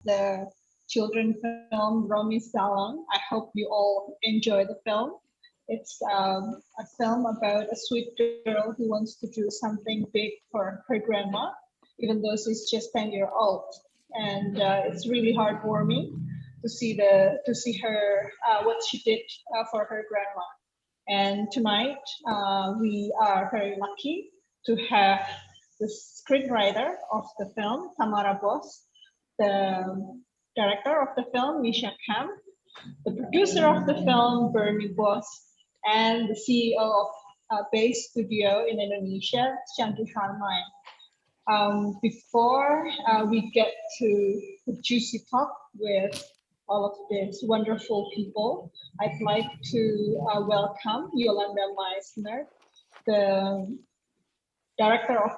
the children film Romy Salon. I hope you all enjoy the film. It's a film about a sweet girl who wants to do something big for her grandma, even though she's just 10 years old. And it's really heartwarming to see her what she did for her grandma. And tonight we are very lucky to have the screenwriter of the film, Tamara, the director of the film, Mischa, the producer of the film, Burny, and the CEO of Base Studio in Indonesia, Shanty, Harmayn. Before we get to the juicy talk with all of these wonderful people, I'd like to welcome Yolanda Meisner, the Director of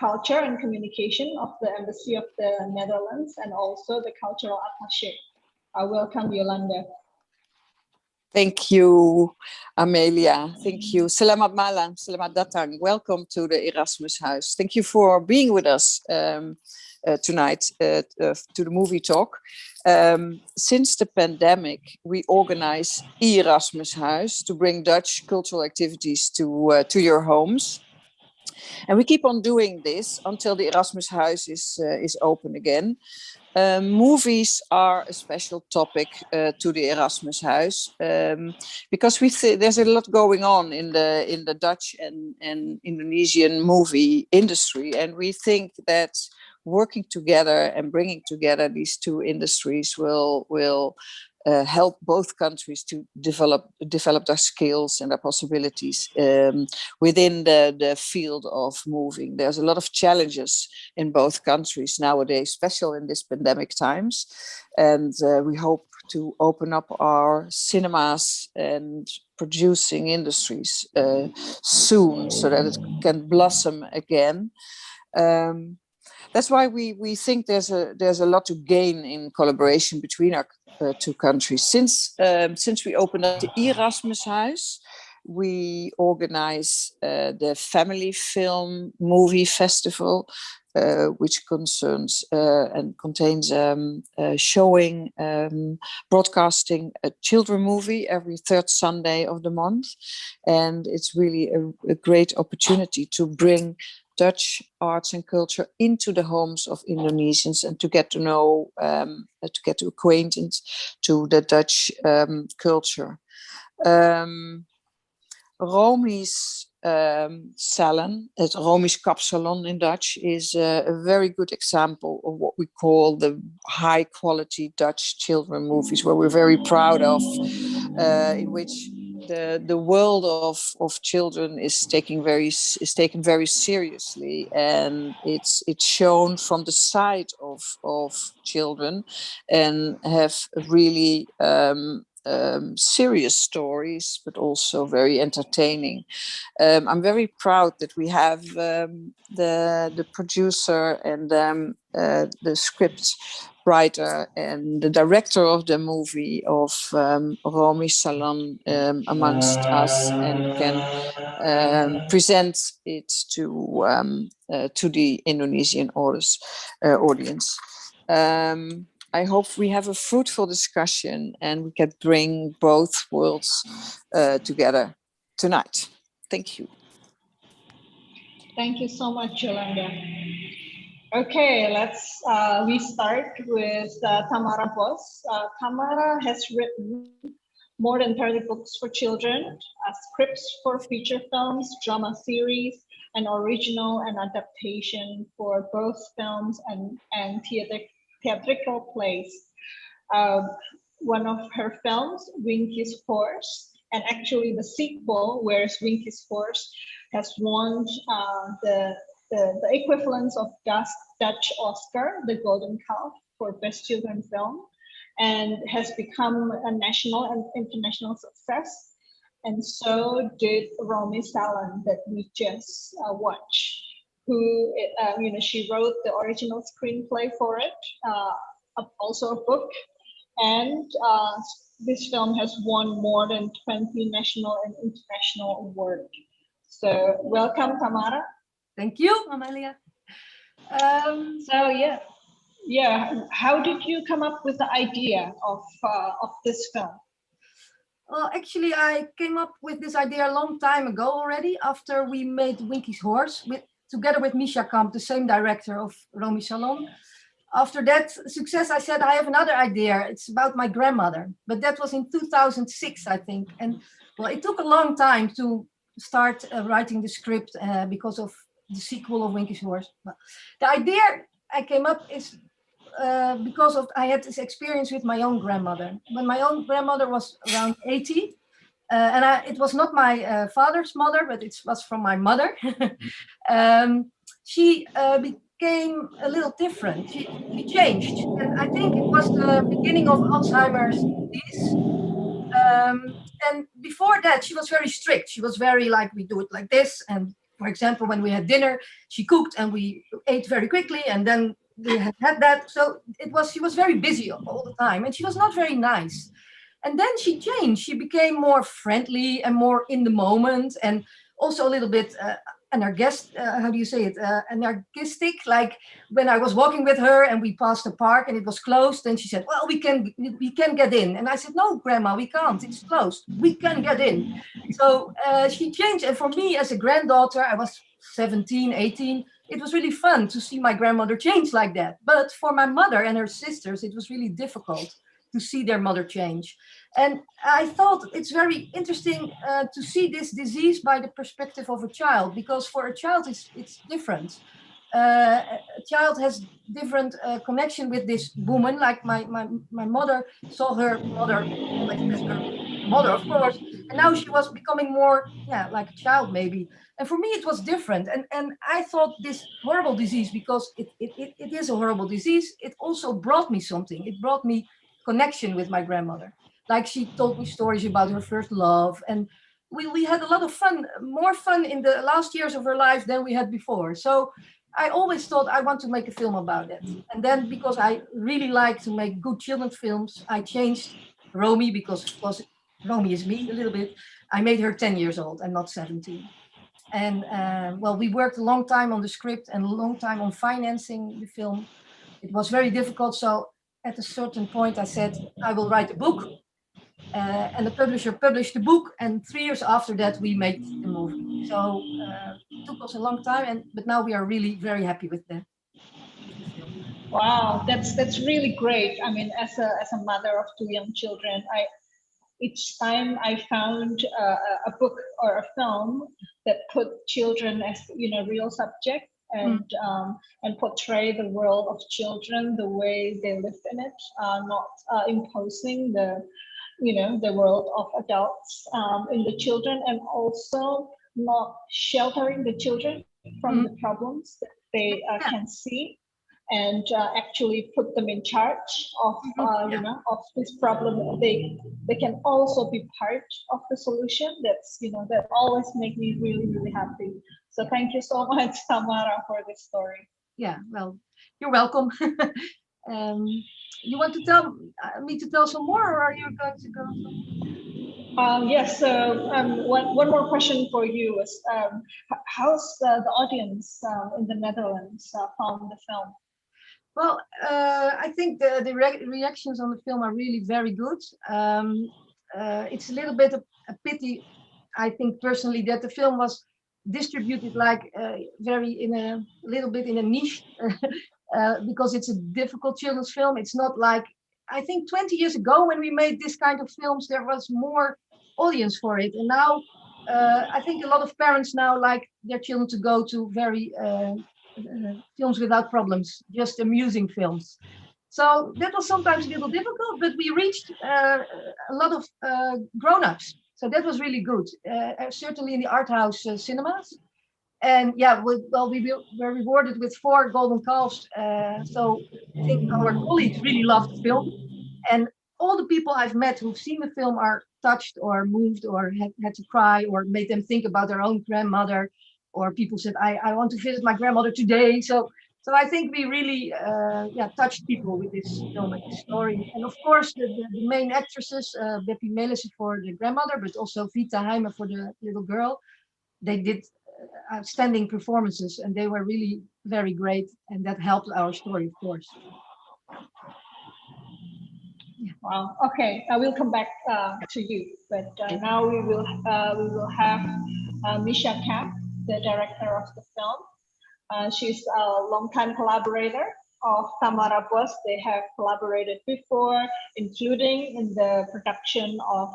Culture and Communication of the Embassy of the Netherlands and also the Cultural Attaché. Welcome, Yolanda. Thank you, Amelia. Thank you. Selamat malam, selamat datang. Welcome to the Erasmus Huis. Thank you for being with us tonight to the movie talk. Since the pandemic, we organize Erasmus Huis to bring Dutch cultural activities to your homes. And we keep on doing this until the Erasmus Huis is open again. Movies are a special topic to the Erasmus Huis because there's a lot going on in the Dutch and Indonesian movie industry, and we think that working together and bringing together these two industries will help both countries to develop their skills and their possibilities within the field of moving. There's a lot of challenges in both countries nowadays, especially in this pandemic times. And we hope to open up our cinemas and producing industries soon so that it can blossom again. That's why we think there's a lot to gain in collaboration between our two countries. Since we opened up the Erasmus Huis, we organize the Family Film Movie Festival, which concerns and contains showing, broadcasting a children movie every third Sunday of the month. And it's really a great opportunity to bring Dutch arts and culture into the homes of Indonesians and to get to know, to get acquainted to the Dutch culture. Romy's Salon, Romy's Kapsalon in Dutch, is a very good example of what we call the high quality Dutch children movies, where we're very proud of, in which the world of children is taken very seriously, and it's shown from the side of children and have really serious stories, but also very entertaining. I'm very proud that we have the producer and the script writer and the director of the movie of Romy Salon amongst us, and can present it to the Indonesian audience. I hope we have a fruitful discussion and we can bring both worlds together tonight. Thank you. Thank you so much, Yolanda. Okay, we start with Tamara Bos. Tamara has written more than 30 books for children, scripts for feature films, drama series, and original and adaptation for both films and theatrical plays. One of her films, Winky's Horse, and actually the sequel, Where's Winky's Horse, has won the equivalence of Dutch Oscar, the Golden Calf, for Best Children Film, and has become a national and international success. And so did Romy Salon that we just watched, who, she wrote the original screenplay for it, also a book, and this film has won more than 20 national and international awards. So welcome, Tamara. Thank you, Amelia. yeah, how did you come up with the idea of this film? Well, actually, I came up with this idea a long time ago already, after we made Winky's Horse together with Mischa Kamp, the same director of Romy Salon. After that success, I said, I have another idea. It's about my grandmother. But that was in 2006, I think. And well, it took a long time to start writing the script because of the sequel of Winky's Horse. But the idea I came up is because of I had this experience with my own grandmother. When my own grandmother was around 80, and it was not my father's mother, but it was from my mother. She became a little different. She changed, and I think it was the beginning of Alzheimer's disease. And before that, she was very strict. She was very like, we do it like this. And for example, when we had dinner, she cooked and we ate very quickly, and then we had that. So she was very busy all the time, and she was not very nice. And then she changed. She became more friendly and more in the moment, and also a little bit anarchistic. Like when I was walking with her and we passed the park and it was closed, and she said, well, we can get in. And I said, no, Grandma, we can't. It's closed. We can get in. So she changed. And for me as a granddaughter, I was 17, 18. It was really fun to see my grandmother change like that. But for my mother and her sisters, it was really difficult to see their mother change. And I thought it's very interesting to see this disease by the perspective of a child, because for a child it's different. A child has different connection with this woman. Like my mother saw her mother always as her mother, of course, and now she was becoming more, like a child maybe. And for me, it was different. And I thought this horrible disease, because it is a horrible disease, it also brought me something. It brought me connection with my grandmother. Like she told me stories about her first love, and we had a lot of fun, more fun in the last years of her life than we had before. So I always thought I want to make a film about it. And then because I really like to make good children's films, I changed Romy, because of course Romy is me a little bit. I made her 10 years old and not 17. And well, we worked a long time on the script and a long time on financing the film. It was very difficult. So at a certain point, I said, I will write a book. And the publisher published the book. And 3 years after that, we made the movie. So it took us a long time, but now we are really very happy with the film. Wow, that's really great. I mean, as a mother of two young children, each time I found a book or a film that put children as real subject and portray the world of children the way they live in it, not imposing the world of adults in the children, and also not sheltering the children from the problems that they can see, and actually put them in charge of of this problem. They can also be part of the solution. That always make me really, really happy. So thank you so much, Tamara, for this story. Yeah, well, you're welcome. You want to tell me to tell some more, or are you going to go? Yes. So one more question for you is, how's the audience in the Netherlands found the film? Well, I think the reactions on the film are really very good. It's a little bit a pity, I think personally, that the film was distributed like in a little bit in a niche, because it's a difficult children's film. It's not like, I think 20 years ago when we made this kind of films, there was more audience for it. And now I think a lot of parents now like their children to go to very films without problems, just amusing films. So that was sometimes a little difficult, but we reached a lot of grown-ups. So that was really good, certainly in the art house cinemas. And yeah, we were rewarded with 4 golden calves. So I think our colleagues really loved the film. And all the people I've met who've seen the film are touched or moved or had to cry, or made them think about their own grandmother. Or people said, I want to visit my grandmother today. So I think we really touched people with this film and this story. And of course, the main actresses, Beppie Melissen for the grandmother, but also Vita Heimer for the little girl. They did outstanding performances, and they were really very great. And that helped our story, of course. Wow. Okay, we'll come back to you, but now we will have Mischa Kamp, the director of the film. She's a longtime collaborator of Tamara Bos. They have collaborated before, including in the production of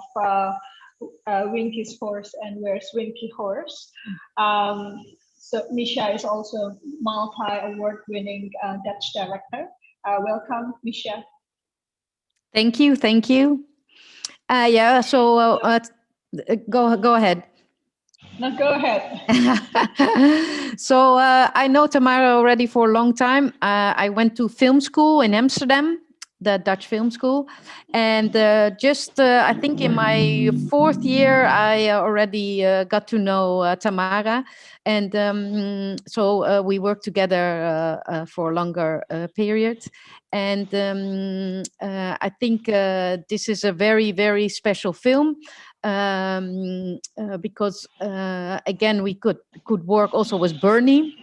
Winky's Horse and Where's Winky Horse. So Mischa is also multi-award-winning Dutch director. Welcome, Mischa. Thank you. Yeah. So go ahead. No, go ahead. So I know Tamara already for a long time. I went to film school in Amsterdam, the Dutch film school. And I think in my 4th year, I already got to know Tamara. And so we worked together for a longer period. And I think this is a very, very special film. Because again, we could work also with Burny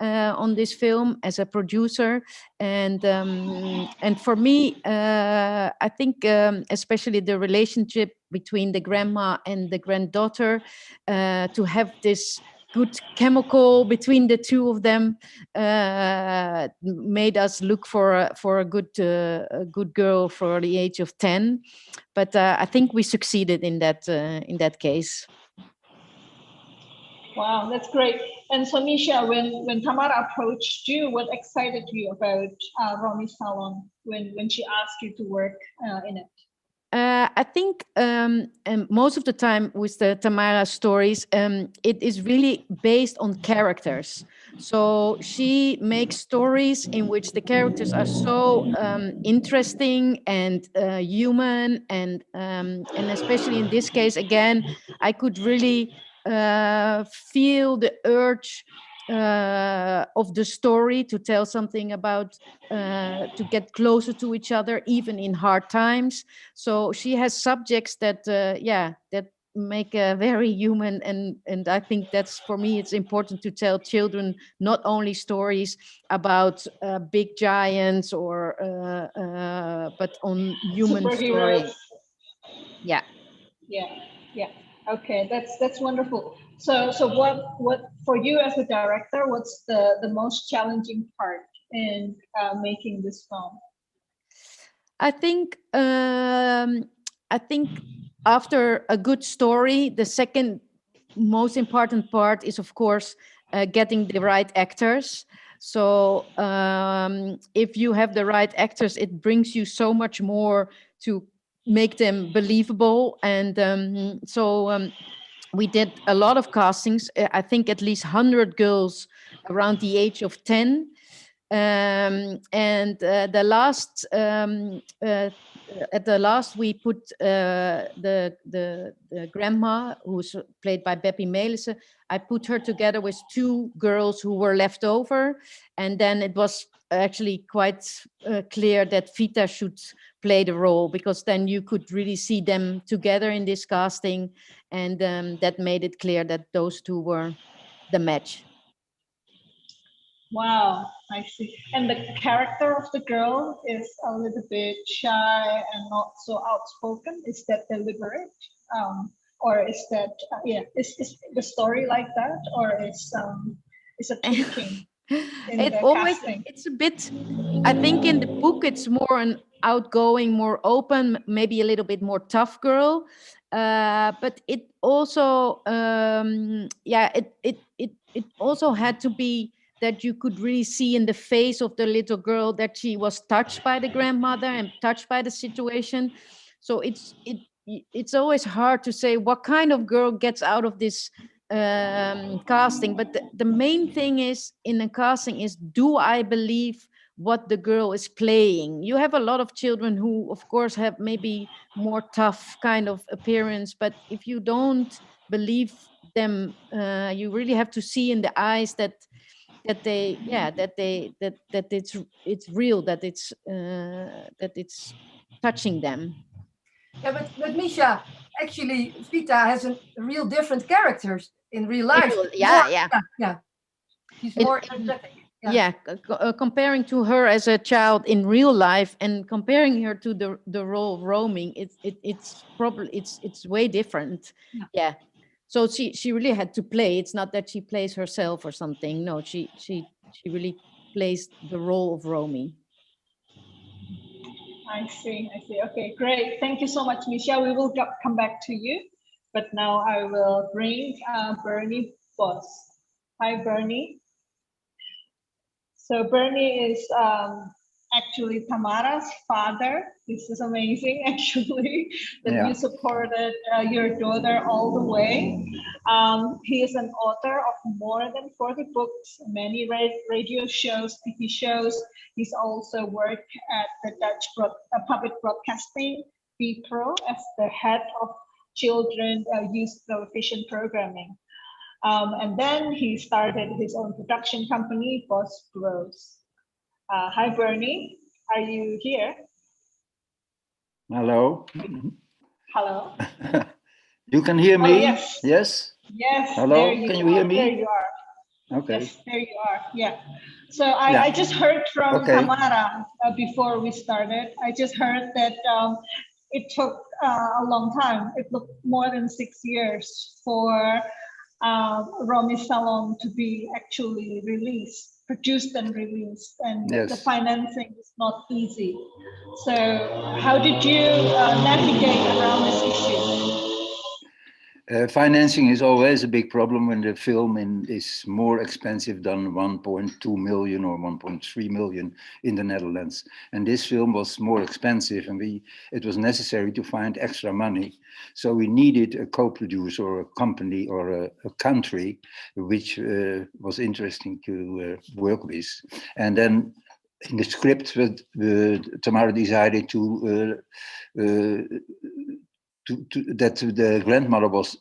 on this film as a producer, and for me, I think especially the relationship between the grandma and the granddaughter, to have this good chemical between the two of them made us look for a good girl for the age of 10. But I think we succeeded in that case. Wow, that's great. And so, Mischa, when Tamara approached you, what excited you about Romy Salon when she asked you to work in it? I think most of the time with the Tamara stories, it is really based on characters. So she makes stories in which the characters are so interesting and human, and especially in this case, again, I could really feel the urge of the story to tell something about to get closer to each other, even in hard times. So she has subjects that that make very human, and I think that's, for me, it's important to tell children not only stories about big giants or but on human stories. Yeah. Okay, that's wonderful. So what for you as a director, what's the most challenging part in making this film? I think after a good story, the second most important part is, of course, getting the right actors. So if you have the right actors, it brings you so much more to make them believable. And we did a lot of castings. I think at least 100 girls around the age of 10. And the last at the last we put the grandma, who's played by Beppie Melissen. I put her together with 2 girls who were left over, and then it was actually quite clear that Vita should play the role, because then you could really see them together in this casting, and that made it clear that those 2 were the match. Wow, I see. And the character of the girl is a little bit shy and not so outspoken. Is that deliberate? Or is that, is the story like that? Or is it thinking in the casting? It's a bit, I think in the book, it's more an outgoing, more open, maybe a little bit more tough girl. But it also, it also had to be that you could really see in the face of the little girl that she was touched by the grandmother and touched by the situation. So it's always hard to say what kind of girl gets out of this casting. But the main thing is in a casting is, do I believe what the girl is playing? You have a lot of children who, of course, have maybe more tough kind of appearance, but if you don't believe them, you really have to see in the eyes that it's real, that it's touching them. Yeah, but Mischa, actually, Vita has a real different characters in real life. Yeah. She's more energetic. comparing to her as a child in real life and comparing her to the role of roaming, it's probably it's way different. Yeah. So she really had to play. It's not that she plays herself or something. No, she really plays the role of Romy. I see. Okay, great. Thank you so much, Mischa. We will come back to you. But now I will bring Burny Boss. Hi, Burny. So Burny is actually Tamara's father. This is amazing, actually, that you supported your daughter all the way. He is an author of more than 40 books, many radio shows, TV shows. He's also worked at the Dutch Public Broadcasting, BPRO, as the head of children youth television programming. And then he started his own production company, Boss Bros. Hi, Burny. Are you here? Hello. Hello. You can hear me? Oh, yes. Yes? Yes. Hello, can you hear me? There you are. Okay. Yes, there you are. Yeah. So I just heard from Tamara before we started. I just heard that it took a long time. It took more than 6 years for Romy Salon to be actually released, produced and released, and the financing is not easy. So how did you navigate around this issue? Financing is always a big problem when the film is more expensive than 1.2 million or 1.3 million in the Netherlands. And this film was more expensive, and it was necessary to find extra money. So we needed a co-producer or a company or a country which was interesting to work with. And then in the script, Tamara decided that the grandmother was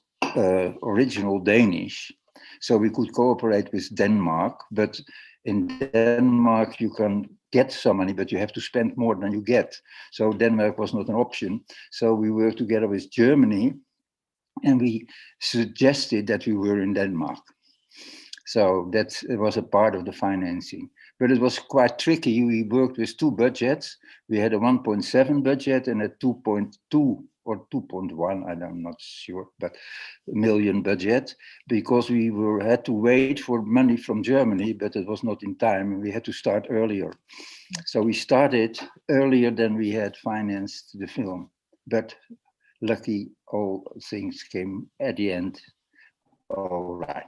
original Danish, so we could cooperate with Denmark. But in Denmark, you can get some money, but you have to spend more than you get. So Denmark was not an option. So we worked together with Germany, and we suggested that we were in Denmark. So that was a part of the financing. But it was quite tricky. We worked with two budgets. We had a 1.7 budget and a 2.2 or 2.1, I'm not sure, but million budget, because we had to wait for money from Germany, but it was not in time. We had to start earlier. So we started earlier than we had financed the film. But lucky, all things came at the end all right.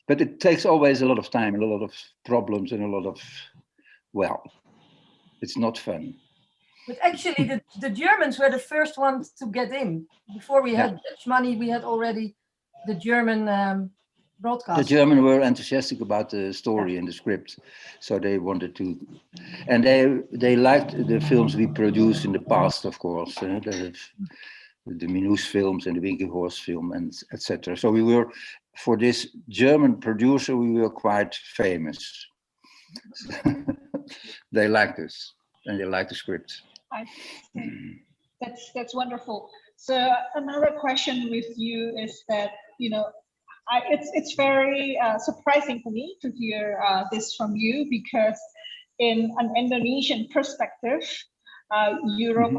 But it takes always a lot of time, and a lot of problems, and a lot of, well, it's not fun. But actually, the Germans were the first ones to get in. Before we had Dutch money, we had already the German broadcast. The Germans were enthusiastic about the story and the script, so they wanted to, and they liked the films we produced in the past, of course, the Minus films and the Winky Horse film, and etc. So we were, for this German producer, we were quite famous. They liked us, and they liked the script. I see. That's wonderful. So another question with you is that, you know, it's very surprising for me to hear this from you, because in an Indonesian perspective, Europe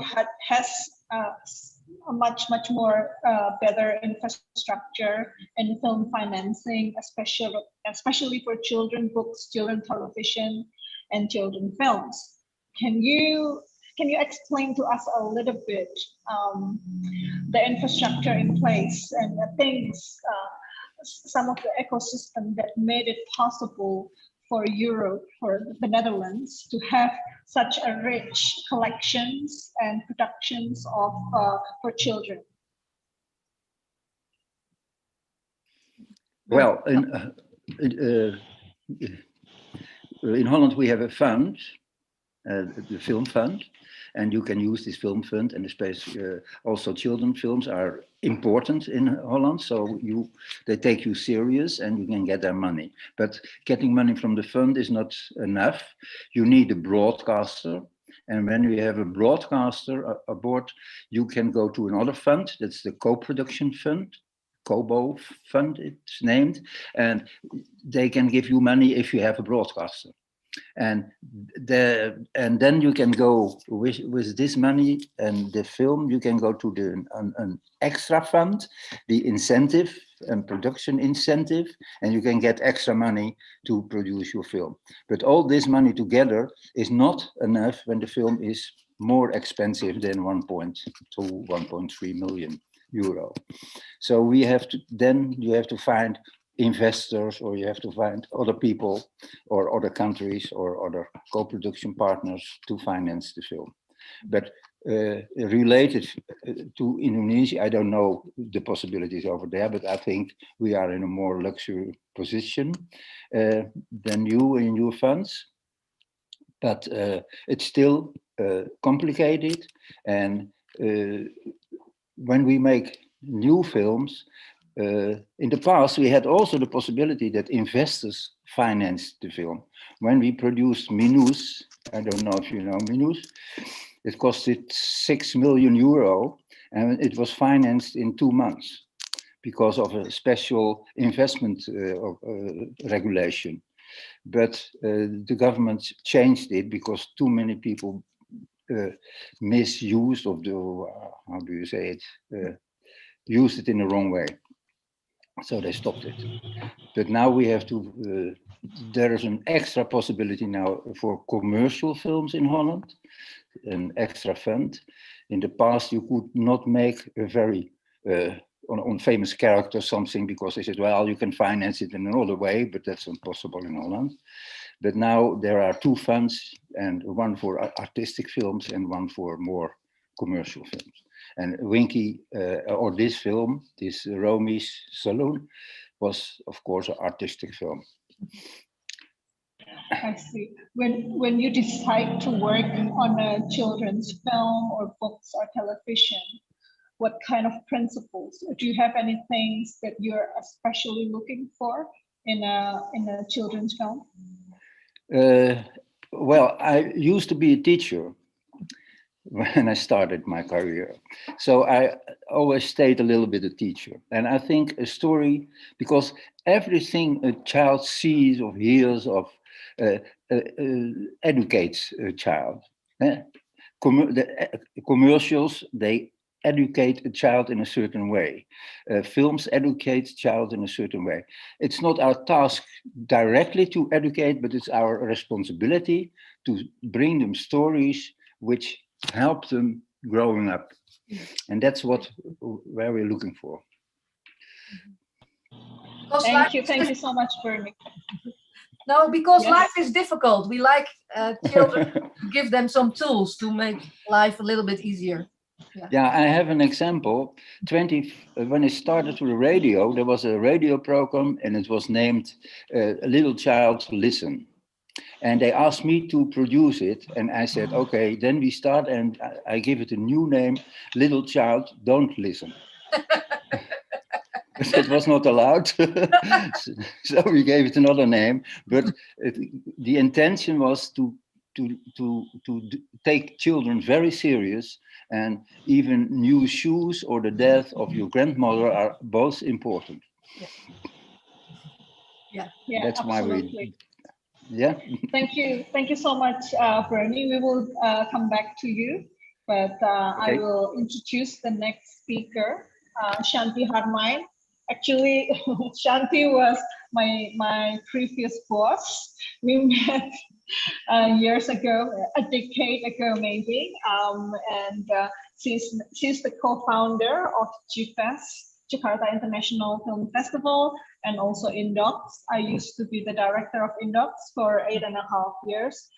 has a much more better infrastructure and film financing, especially for children books, children television, and children films. Can you explain to us a little bit the infrastructure in place and the things, some of the ecosystem that made it possible for Europe, for the Netherlands, to have such a rich collections and productions of for children? Well, in Holland we have a fund, the film fund, and you can use this film fund, and also children films are important in Holland, so they take you serious and you can get their money. But getting money from the fund is not enough. You need a broadcaster, and when you have a broadcaster aboard, you can go to another fund, that's the co-production fund, Kobo Fund, it's named, and they can give you money if you have a broadcaster. And then you can go with this money and the film, you can go to an extra fund, the incentive and production incentive, and you can get extra money to produce your film. But all this money together is not enough when the film is more expensive than 1.2, 1.3 million euro. So we have to, then you have to find investors, or you have to find other people or other countries or other co-production partners to finance the film. But related to Indonesia, I don't know the possibilities over there, but I think we are in a more luxury position than you in your funds. But it's still complicated, and when we make new films, in the past, we had also the possibility that investors financed the film. When we produced Minus, I don't know if you know Minus, it costed 6 million euro, and it was financed in 2 months because of a special investment regulation. But the government changed it because too many people misused, of the, how do you say it, used it in the wrong way. So they stopped it. But now we have to, there is an extra possibility now for commercial films in Holland, an extra fund. In the past, you could not make a very, on famous character something, because they said, well, you can finance it in another way, but that's impossible in Holland. But now there are 2 funds, and one for artistic films and one for more commercial films. And Winky, or this film, this Romy's Salon, was of course an artistic film. I see. When you decide to work on a children's film or books or television, what kind of principles? Do you have any things that you're especially looking for in a children's film? Well, I used to be a teacher when I started my career. So I always stayed a little bit a teacher. And I think a story, because everything a child sees or hears of educates a child. The commercials, they educate a child in a certain way. Films educate a child in a certain way. It's not our task directly to educate, but it's our responsibility to bring them stories which help them growing up. And that's where we're looking for. Thank you so much, Burny. No, because Yes. life is difficult. We like children to give them some tools to make life a little bit easier. Yeah, I have an example. When I started to the radio, there was a radio program, and it was named Little Child Listen. And they asked me to produce it, and I said, okay, then we start, and I give it a new name, Little Child Don't Listen. It was not allowed, so we gave it another name. But the intention was to take children very serious, and even new shoes or the death of your grandmother are both important. Yeah, that's absolutely. why we. Yeah. Thank you so much, Burny. We will come back to you, but okay. I will introduce the next speaker, Shanty Harmayn. Actually, Shanty was my previous boss. We met years ago, a decade ago maybe, and she's the co-founder of GFest, Jakarta International Film Festival, and also Indocs. I used to be the director of Indocs for 8.5 years.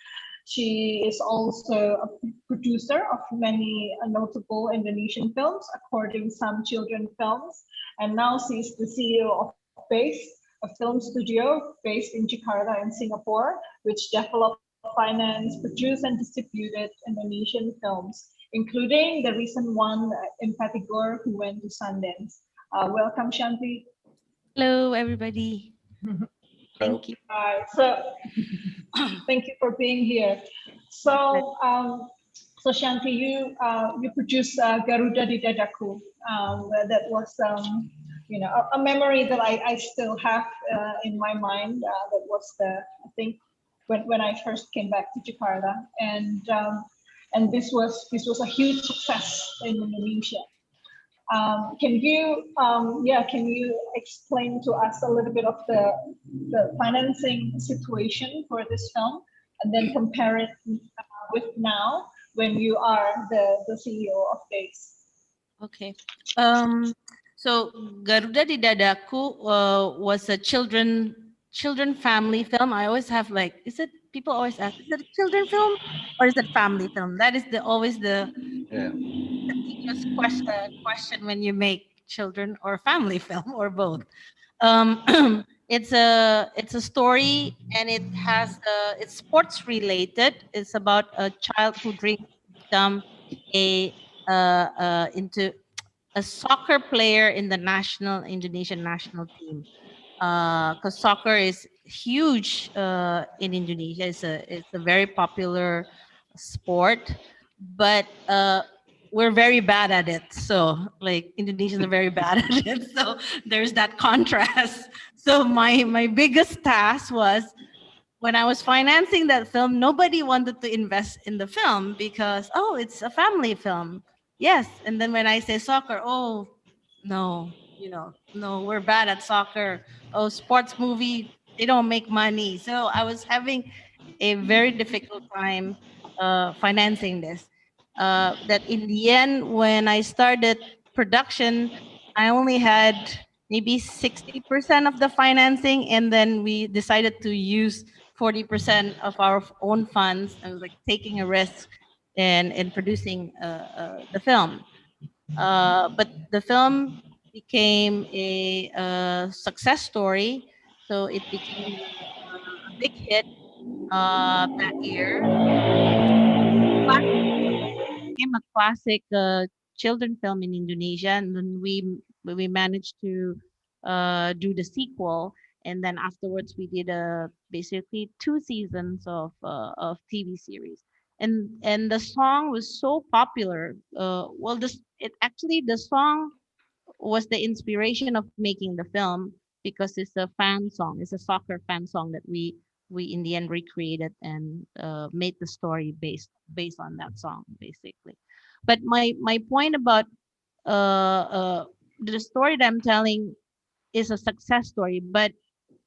She is also a producer of many notable Indonesian films, according some children films. And now she's the CEO of Base, a film studio based in Jakarta and Singapore, which developed, financed, produced, and distributed Indonesian films, including the recent one, Empatigor, who went to Sundance. Welcome, Shanty. Hello, everybody. Thank you. So, thank you for being here. So, so Shanty, you produced Garuda di Dadaku. That was a memory that I still have in my mind. That was I think when I first came back to Jakarta, and this was a huge success in Indonesia. Can you explain to us a little bit of the financing situation for this film, and then compare it with now when you are the CEO of Base? Okay. So Garuda di Dadaku was a children family film. I always have people always ask, is it a children film or is it family film? That is always the continuous question when you make children or family film or both. It's a story, and it's sports related. It's about a child who dreams to become into a soccer player in the Indonesian national team. Because soccer is huge in Indonesia. It's a very popular sport, but we're very bad at it. So like Indonesians are very bad at it. So there's that contrast. So my biggest task was, when I was financing that film, nobody wanted to invest in the film because, oh, it's a family film. Yes. And then when I say soccer, oh, no, no, we're bad at soccer. Oh, sports movie, they don't make money. So I was having a very difficult time financing this. That in the end, when I started production, I only had maybe 60% of the financing, and then we decided to use 40% of our own funds. I was like taking a risk in producing the film. But the film became a success story, so it became a big hit that year. Became a classic children film in Indonesia, and then we managed to do the sequel, and then afterwards we did basically 2 seasons of TV series, and the song was so popular. Well, the song was the inspiration of making the film, because it's a fan song. It's a soccer fan song that we in the end recreated and made the story based on that song, basically. But my point about the story that I'm telling is a success story, but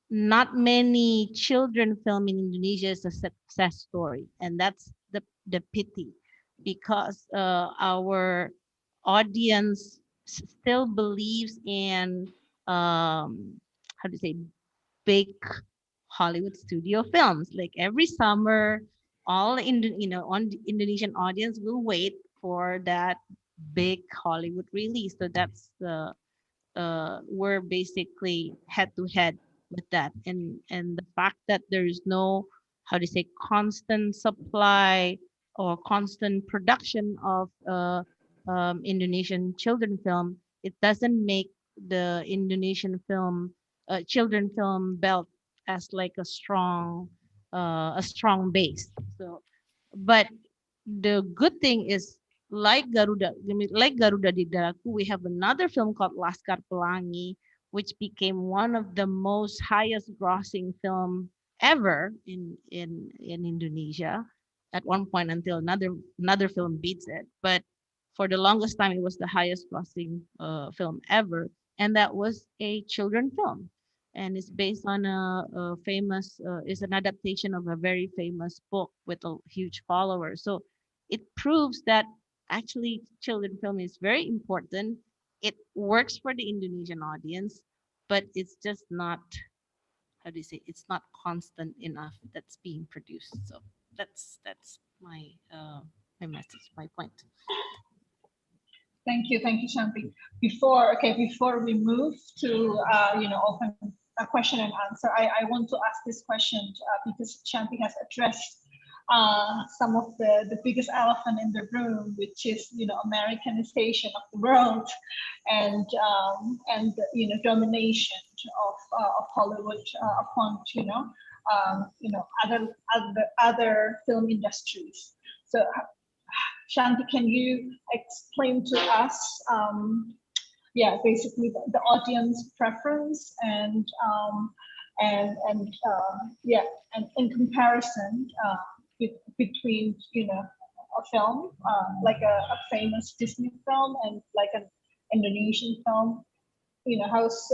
not many children film in Indonesia is a success story, and that's the pity, because our audience still believes in how to say, big Hollywood studio films. Like every summer, all on the Indonesian audience will wait for that big Hollywood release. So that's we're basically head to head with that, and the fact that there is no, how to say, constant supply or constant production of Indonesian children film, it doesn't make the Indonesian film children film belt as like a strong base. So, but the good thing is, like Garuda di Daraku, we have another film called Laskar Pelangi, which became one of the most highest grossing film ever in Indonesia at one point, until another film beats it. But for the longest time, it was the highest grossing film ever, and that was a children film, and it's based on a famous is an adaptation of a very famous book with a huge follower. So it proves that actually children film is very important. It works for the Indonesian audience, but it's just not, how do you say, it's not constant enough that's being produced. So that's my message, my point. Thank you, Shanti. Before we move to open a question and answer, I want to ask this question because Shanti has addressed some of the biggest elephant in the room, which is Americanization of the world, and domination of Hollywood upon other film industries. So Shanti, can you explain to us yeah, basically the audience preference yeah, and in comparison between, you know, a film like a famous Disney film and like an Indonesian film, you know, how's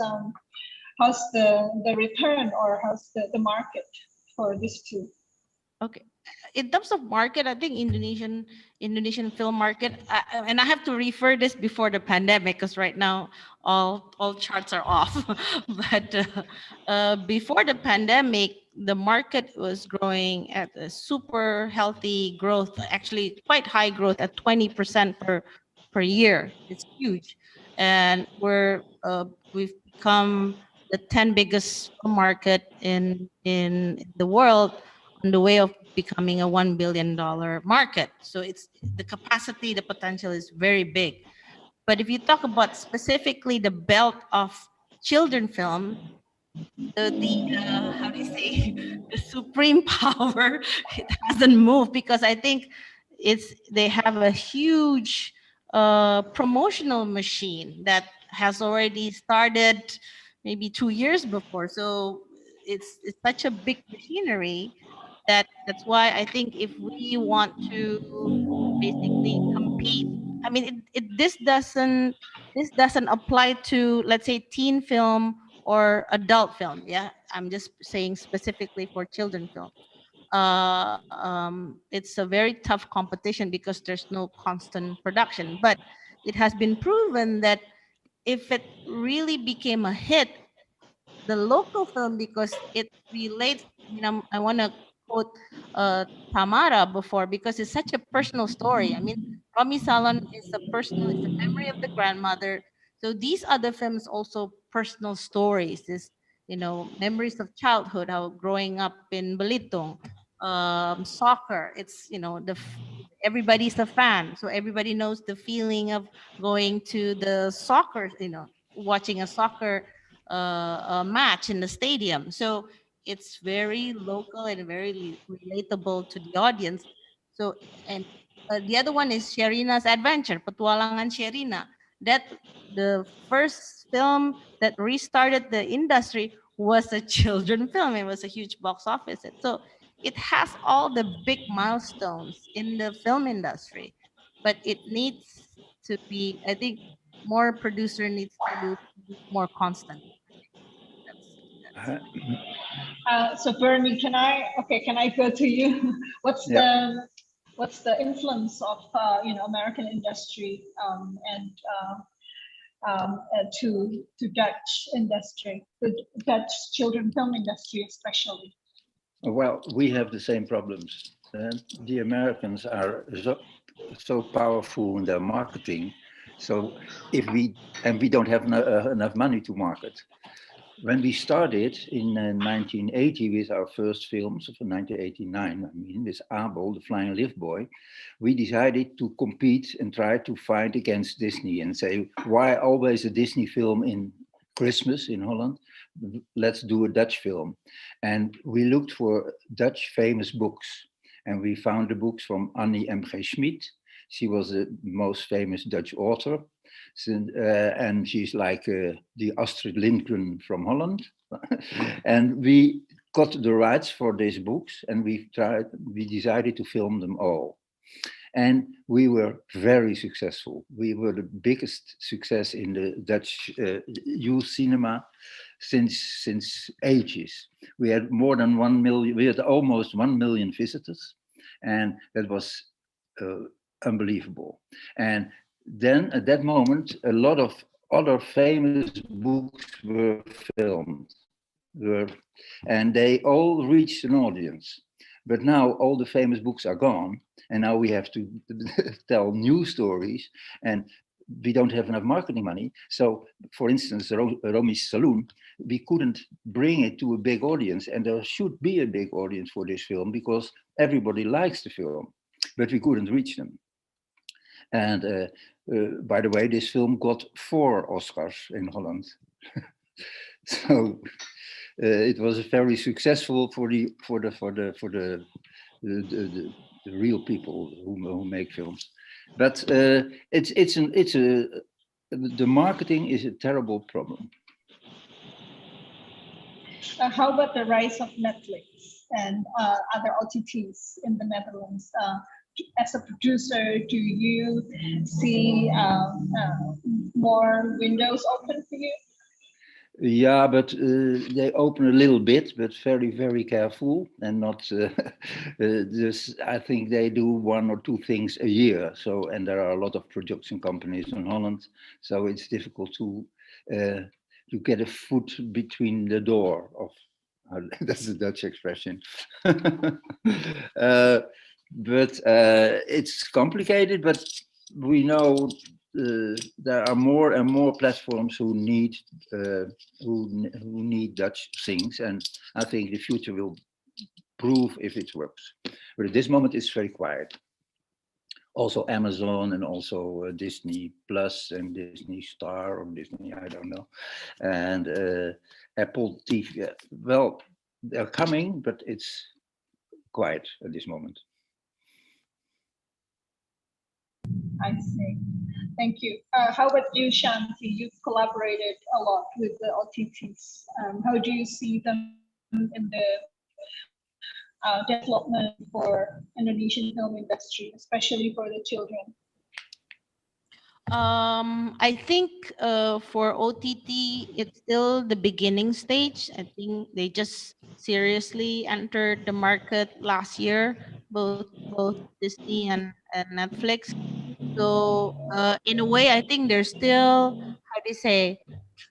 the return, or how's the market for these two? Okay. In terms of market, I think Indonesian film market, and I have to refer this before the pandemic, because right now all charts are off. But before the pandemic, the market was growing at a super healthy growth, actually quite high growth at 20% per year. It's huge, and we've become the 10 biggest film market in the world, on the way of becoming a $1 billion market. So it's the capacity, the potential is very big. But if you talk about specifically the belt of children film, how do you say, the supreme power, it hasn't moved, because I think they have a huge promotional machine that has already started maybe 2 years before. So it's such a big machinery that's why I think if we want to basically compete, I mean, this doesn't apply to, let's say, teen film or adult film. Yeah, I'm just saying specifically for children film. It's a very tough competition because there's no constant production. But it has been proven that if it really became a hit, the local film, because it relates, you know, I want to quote Tamara before, because it's such a personal story. I mean, Romy Salon is a personal, it's a memory of the grandmother. So these other films also personal stories, is, you know, memories of childhood, how growing up in Belitung, soccer. It's, you know, everybody's a fan, so everybody knows the feeling of going to the soccer, you know, watching a soccer a match in the stadium. So it's very local and very relatable to the audience. So, and the other one is Sherina's Adventure, Petualangan Sherina. That the first film that restarted the industry was a children film. It was a huge box office hit. So it has all the big milestones in the film industry, but it needs to be, I think, more producer needs to be more constant. So Burny, can I go to you? Yeah. What's the influence of you know, American industry and to Dutch industry, the Dutch children film industry especially? Well, we have the same problems. The Americans are so powerful in their marketing. So we don't have enough money to market. When we started in 1980 with our first films, of 1989, I mean, with Abel, the Flying Lift Boy, we decided to compete and try to fight against Disney and say, why always a Disney film in Christmas in Holland? Let's do a Dutch film. And we looked for Dutch famous books. And we found the books from Annie M.G. Schmid. She was the most famous Dutch author. And she's like the Astrid Lindgren from Holland. And we got the rights for these books, and we decided to film them all. And we were very successful. We were the biggest success in the Dutch youth cinema since ages. We had more than 1 million, we had almost 1 million visitors, and that was unbelievable. And then at that moment, a lot of other famous books were filmed, and they all reached an audience. But now all the famous books are gone, and now we have to tell new stories, and we don't have enough marketing money. So, for instance, Romy's Salon, we couldn't bring it to a big audience, and there should be a big audience for this film because everybody likes the film, but we couldn't reach them. And by the way, this film got 4 Oscars in Holland. So it was very successful for the real people who make films. But it's the marketing is a terrible problem. How about the rise of Netflix and other OTTs in the Netherlands? As a producer, do you see more windows open for you? Yeah, but they open a little bit, but very, very careful, and not. I think they do 1 or 2 things a year. So, and there are a lot of production companies in Holland, so it's difficult to get a foot between the door of. That's a Dutch expression. But it's complicated. But we know. There are more and more platforms who need Dutch things, and I think the future will prove if it works. But at this moment, it's very quiet. Also, Amazon and also Disney Plus and Disney Star or Disney, I don't know, and Apple TV. Well, they're coming, but it's quiet at this moment. I see. Thank you. How about you, Shanty? You've collaborated a lot with the OTTs. How do you see them in the development for Indonesian film industry, especially for the children? I think for OTT, it's still the beginning stage. I think they just seriously entered the market last year, both Disney and Netflix. So in a way, I think they're still, how do you say,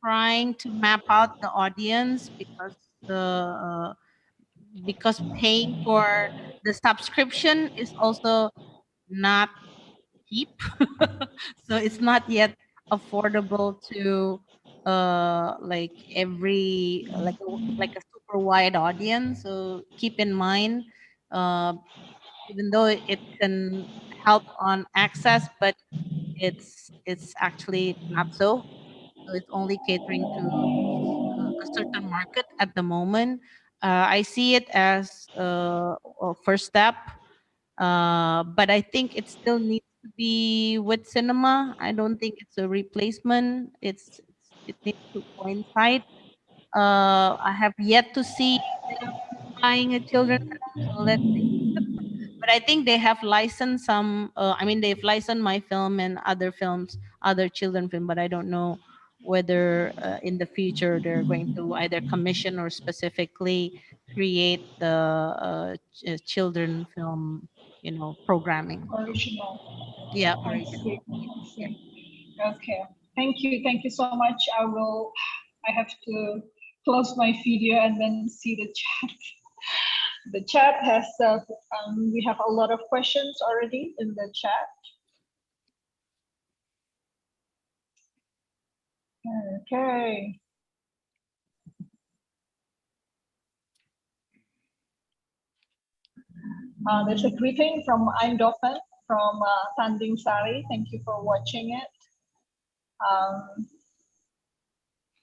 trying to map out the audience because paying for the subscription is also not cheap. So it's not yet affordable to like a super wide audience. So keep in mind, uh, even though it can help on access, but it's actually not so. So it's only catering to a certain market at the moment. I see it as a first step, but I think it still needs to be with cinema. I don't think it's a replacement. It needs to coincide. I have yet to see them buying a children's film, so let's see. But I think they have licensed some. I mean, they've licensed my film and other films, other children film. But I don't know whether in the future they're going to either commission or specifically create the children film, programming. Original. Yeah, I original. see. I see. Okay. Thank you. Thank you so much. I have to close my video and then see the chat. The chat has, we have a lot of questions already in the chat. Okay. There's a greeting from Eindhoven, from Tanding Sari. Thank you for watching it.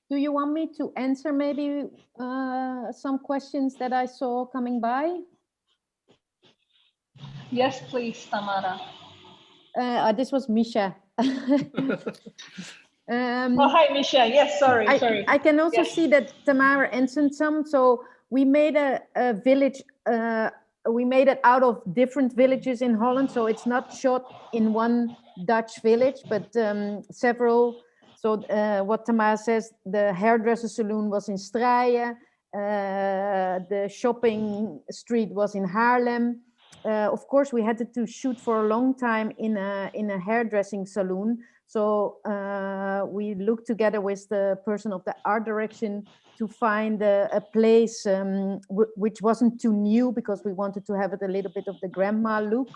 Do you want me to answer maybe some questions that I saw coming by? Yes, please, Tamara. This was Mischa. Oh, hi, Mischa. Yes, sorry. I can also see that Tamara answered some. So we made a village. We made it out of different villages in Holland. So it's not shot in one Dutch village, but several. So what Tamara says, the hairdresser saloon was in Strijen. The shopping street was in Haarlem. Of course, we had to shoot for a long time in a hairdressing saloon. So we looked together with the person of the art direction to find a place which wasn't too new, because we wanted to have it a little bit of the grandma look.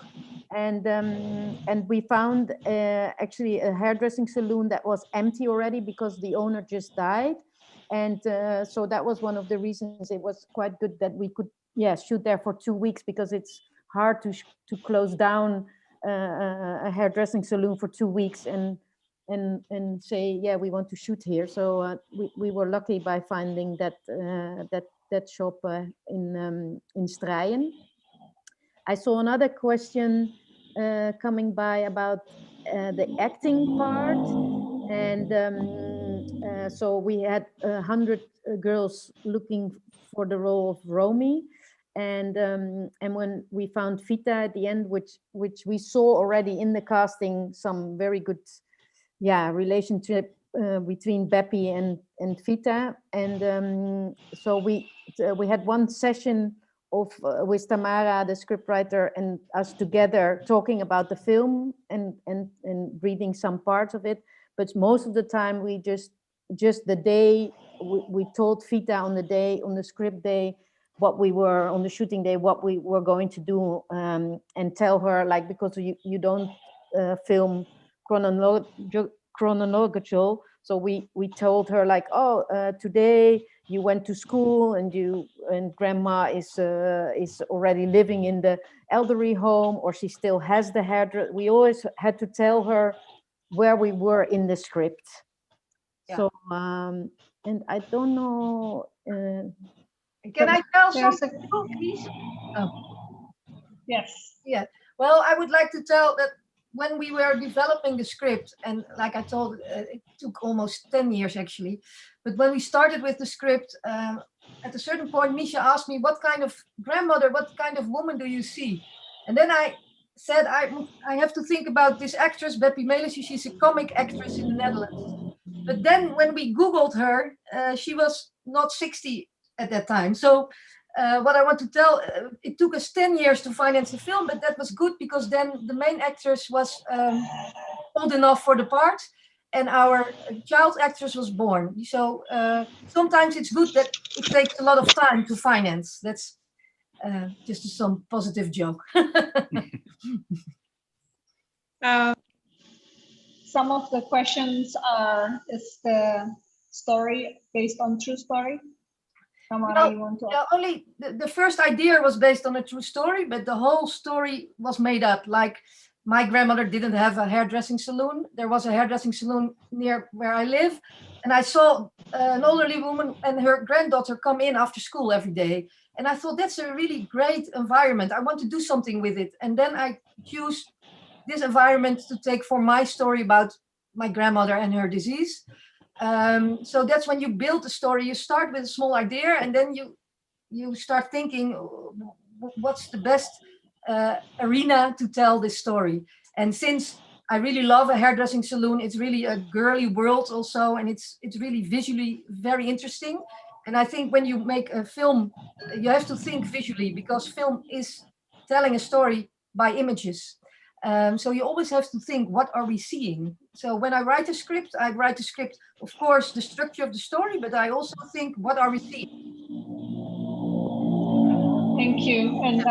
And we found actually a hairdressing saloon that was empty already because the owner just died. And so that was one of the reasons it was quite good that we could shoot there for 2 weeks, because it's hard to close down a hairdressing saloon for 2 weeks and say, yeah, we want to shoot here. So we were lucky by finding that shop in Strijen. I saw another question coming by about the acting part. And so we had 100 girls looking for the role of Romy. And when we found Vita at the end, which we saw already in the casting, some very good, relationship between Beppie and Vita. And so we had one session of with Tamara, the scriptwriter, and us together talking about the film and reading some parts of it. But most of the time we just the day we told Vita on the script day what we were on the shooting day, what we were going to do, and tell her, like, because you don't film chronological. So we told her, like, today you went to school and grandma is already living in the elderly home, or she still has the hairdresser. We always had to tell her where we were in the script. Yeah. So and I don't know. Can I tell There's something, please? Oh. Yes. Yeah. Well, I would like to tell that when we were developing the script, and like I told, it took almost 10 years actually. But when we started with the script, at a certain point, Mischa asked me, what kind of grandmother, what kind of woman do you see? And then I said, I have to think about this actress, Beppie Melisje. She's a comic actress in the Netherlands. But then when we Googled her, she was not 60 at that time. So what I want to tell, it took us 10 years to finance the film, but that was good because then the main actress was old enough for the part, and our child actress was born. So sometimes it's good that it takes a lot of time to finance. That's just some positive joke. Some of the questions are, is the story based on true story? Tamara, you want to? Only the first idea was based on a true story, but the whole story was made up. Like, my grandmother didn't have a hairdressing salon. There was a hairdressing salon near where I live. And I saw an elderly woman and her granddaughter come in after school every day. And I thought, that's a really great environment. I want to do something with it. And then I choose this environment to take for my story about my grandmother and her disease. So that's when you build the story. You start with a small idea, and then you start thinking, what's the best arena to tell this story? And since I really love a hairdressing salon, it's really a girly world also, and it's really visually very interesting. And I think when you make a film, you have to think visually, because film is telling a story by images. So you always have to think, what are we seeing? So when I write a script, of course, the structure of the story, but I also think, what are we seeing? Thank you. And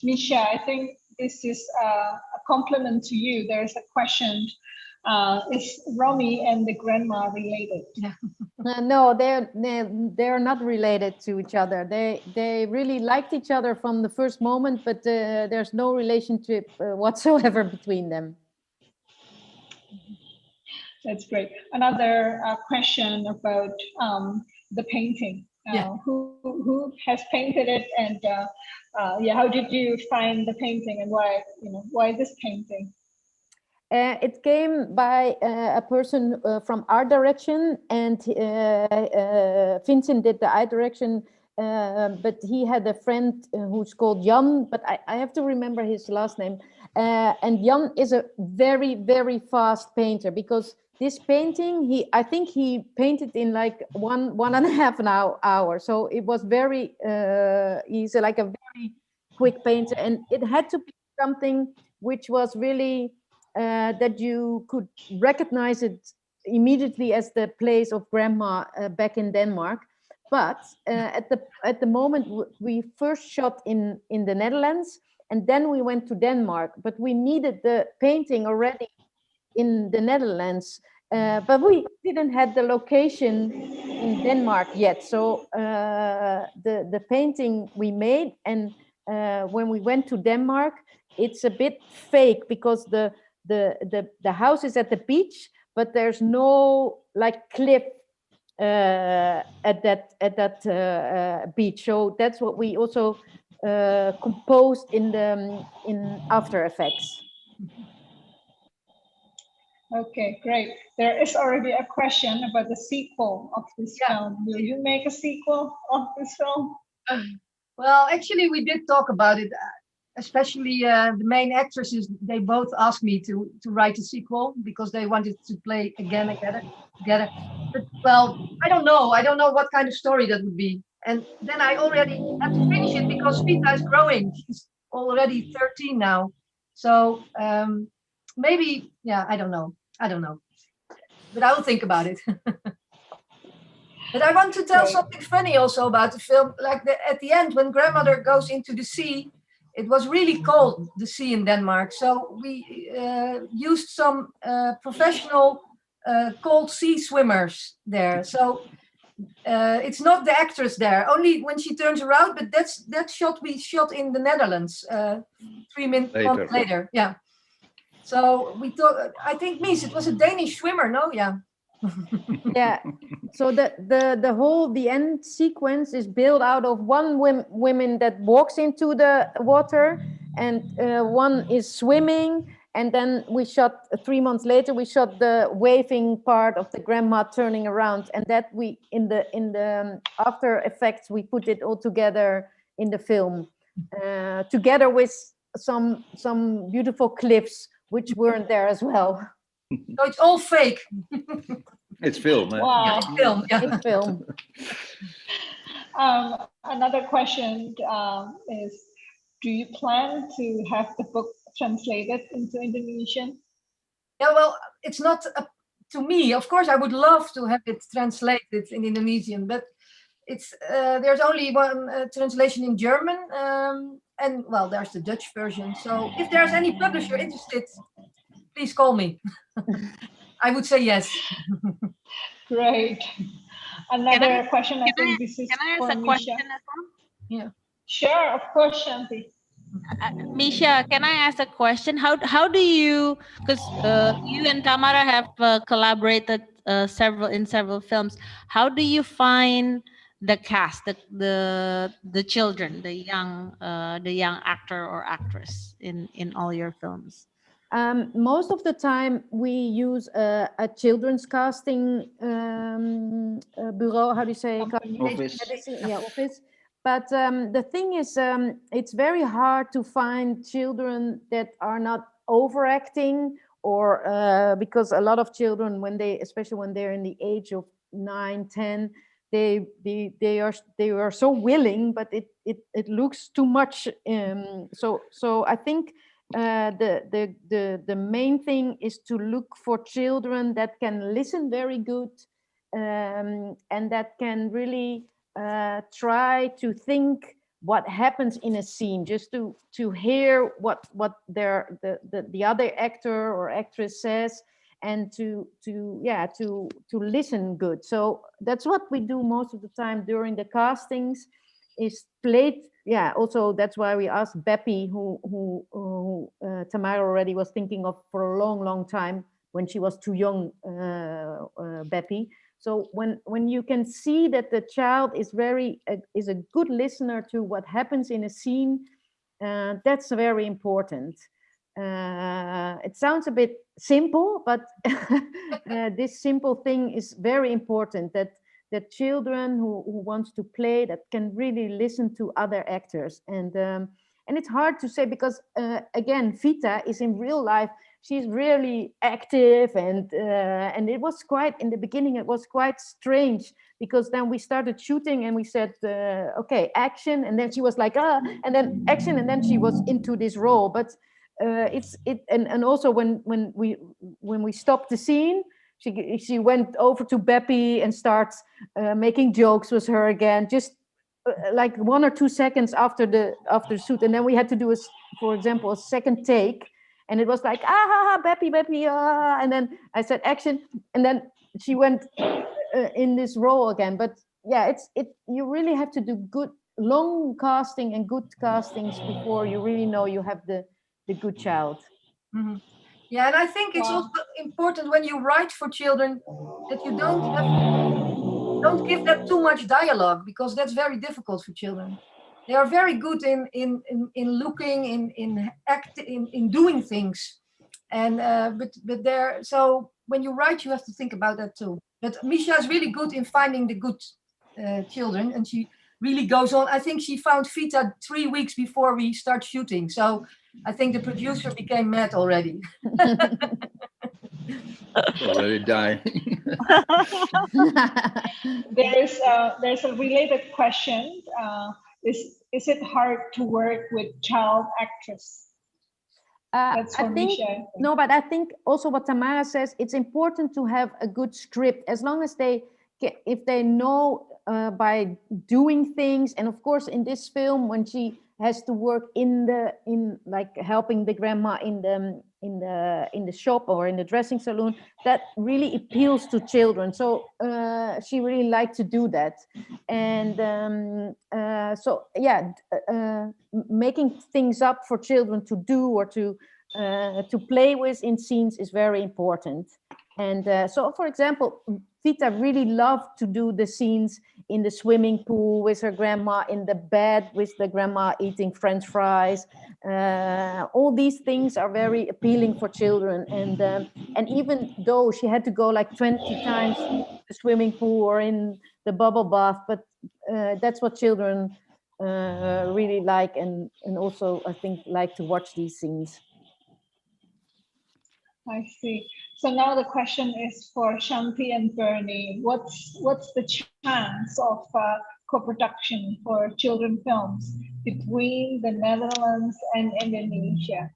Mischa, I think this is a compliment to you. There's a question, is Romy and the grandma related? Yeah. No, they're not related to each other. They really liked each other from the first moment, but there's no relationship whatsoever between them. That's great. Another question about the painting. Who has painted it, and how did you find the painting, and why this painting? It came by a person from art direction, and Vincent did the art direction, but he had a friend who's called Jan, but I have to remember his last name. And Jan is a very, very fast painter, because this painting, I think he painted in like one and a half an hour. So it was very, he's like a very quick painter, and it had to be something which was really, that you could recognize it immediately as the place of grandma back in Denmark. But at the moment we first shot in the Netherlands, and then we went to Denmark, but we needed the painting already in the Netherlands, but we didn't have the location in Denmark yet. So the painting we made, and when we went to Denmark, it's a bit fake, because the house is at the beach, but there's no like cliff at that beach. So that's what we also composed in After Effects. Okay, great. There is already a question about the sequel of this film. Will you make a sequel of this film? Well, actually, we did talk about it. Especially the main actresses, they both asked me to write a sequel because they wanted to play again together. But well, I don't know. I don't know what kind of story that would be. And then I already had to finish it because Vita is growing. She's already 13 now. So maybe, yeah, I don't know. I don't know. But I will think about it. But I want to tell Right. something funny also about the film. Like at the end, when grandmother goes into the sea, it was really cold, the sea in Denmark. So we used some professional cold sea swimmers there. So it's not the actress there, only when she turns around. But that shot we shot in the Netherlands 3 months later. Yeah. So we thought, I think, Mies, it was a Danish swimmer, no? Yeah. Yeah. So the end sequence is built out of one woman that walks into the water, and one is swimming. And then we shot 3 months later. We shot the waving part of the grandma turning around, and that we in the after effects we put it all together in the film, together with some beautiful cliffs which weren't there as well. So it's all fake. It's film. Wow. It's film. Yeah. It's film. Another question is, do you plan to have the book translated into Indonesian? Yeah, well, it's not to me. Of course, I would love to have it translated in Indonesian, but it's there's only one translation in German, and well, there's the Dutch version. So if there's any publisher interested, please call me. I would say yes. Great. Another question. I think this is Can I for ask a question Mischa. as well? Yeah. Sure, of course, Shanty. Mischa, can I ask a question? How do you, because you and Tamara have collaborated several films. How do you find the cast, the children, the young actor or actress in all your films? Most of the time we use a children's casting bureau. How do you say? Office. Yeah, office. But the thing is, it's very hard to find children that are not overacting, or because a lot of children, especially when they're in the age of 9, 10, they are so willing, but it looks too much. So I think the main thing is to look for children that can listen very good, and that can really try to think what happens in a scene, just to hear what the other actor or actress says, and to listen good. So that's what we do most of the time during the castings, is played. Yeah, also that's why we asked Beppie, who Tamara already was thinking of for a long time when she was too young, Beppie. So when you can see that the child is a good listener to what happens in a scene, that's very important. It sounds a bit simple, but this simple thing is very important, that children who wants to play, that can really listen to other actors. And it's hard to say because again, Vita is in real life, she's really active, and it was quite, in the beginning it was quite strange, because then we started shooting and we said okay, action, and then she was like and then action, and then she was into this role. But and also when we stopped the scene, she went over to Beppie and starts making jokes with her again, just like 1 or 2 seconds after the shoot. And then we had to do for example, a second take, and it was like Beppie, and then I said action, and then she went in this role again. But yeah, you really have to do good long casting and good castings before you really know you have the good child. Mm-hmm. Yeah, and I think it's also important when you write for children that you don't give them too much dialogue, because that's very difficult for children. They are very good in looking, in acting, in doing things, And but there, so when you write, you have to think about that too. But Mischa is really good in finding the good children, and she really goes on. I think she found Vita 3 weeks before we start shooting. So I think the producer became mad already. Already dying. There's a related question. Is it hard to work with child actress? That's for I think, Mischa. no, but I think also what Tamara says, it's important to have a good script, as long as they if they know by doing things. And of course, in this film, when she has to work in like helping the grandma in the shop or in the dressing salon, that really appeals to children. So she really liked to do that. And so yeah, making things up for children to do or to play with in scenes is very important. And so, for example, Vita really loved to do the scenes in the swimming pool with her grandma, in the bed with the grandma eating French fries. All these things are very appealing for children. And even though she had to go like 20 times to the swimming pool or in the bubble bath, but that's what children really like, and also I think like to watch these scenes. I see. So now the question is for Shanty and Burny. What's the chance of co-production for children films between the Netherlands and Indonesia?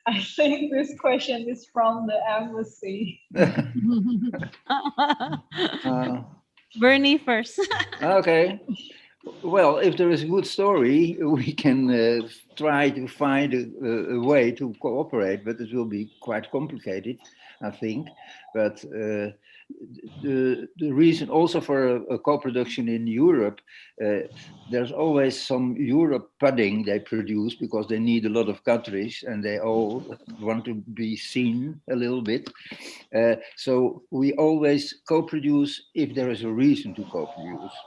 I think this question is from the embassy. Burny first. Okay. Well, if there is a good story, we can try to find a way to cooperate, but it will be quite complicated, I think. But the reason also for a co-production in Europe, there's always some Europe pudding they produce because they need a lot of countries and they all want to be seen a little bit. So we always co-produce if there is a reason to co-produce.